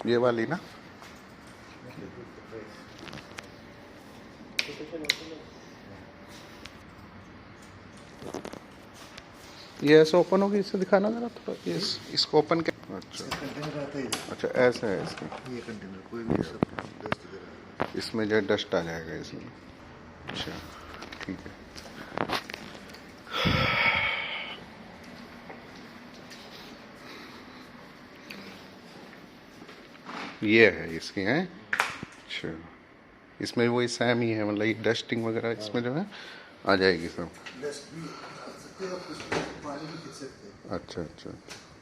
ये वाली ना, ये ऐसे ओपन होगी, इसे दिखाना जरा थोड़ा, ये इसको ओपन कर। अच्छा अच्छा, ऐसा है इसमें, ये कंटेनर कोई भी सब डस्ट वगैरह इसमें जो डस्ट आ जाएगा इसमें। अच्छा ठीक है। ये है इसकी हैं। अच्छा, इसमें वही सेम ही है, मतलब ये डस्टिंग वगैरह इसमें जो है आ जाएगी सब। डस्ट भी आ सकते हैं, आप उसमें पानी भी खींच सकते हैं। अच्छा अच्छा,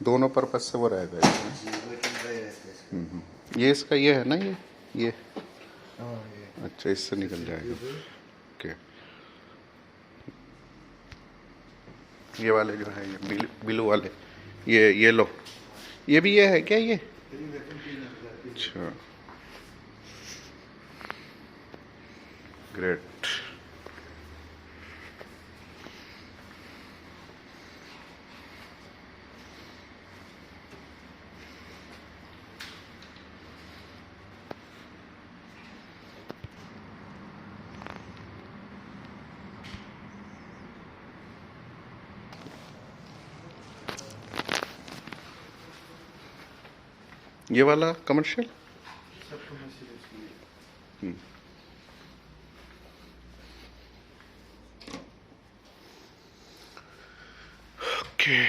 दोनों पर्पज से वो रहेगा इसमें। जी, वेट एंड ड्राई रहता है इसका। ये इसका ये है ना, ये हाँ ये अच्छा, इससे निकल जाएगा। ओके, ये वाले जो है, ये ब्लू वाले, ये लो, ये भी ये है क्या ये? अच्छा ग्रेट। ये वाला कमर्शियल। सब कमर्शियल इसकी। ओके।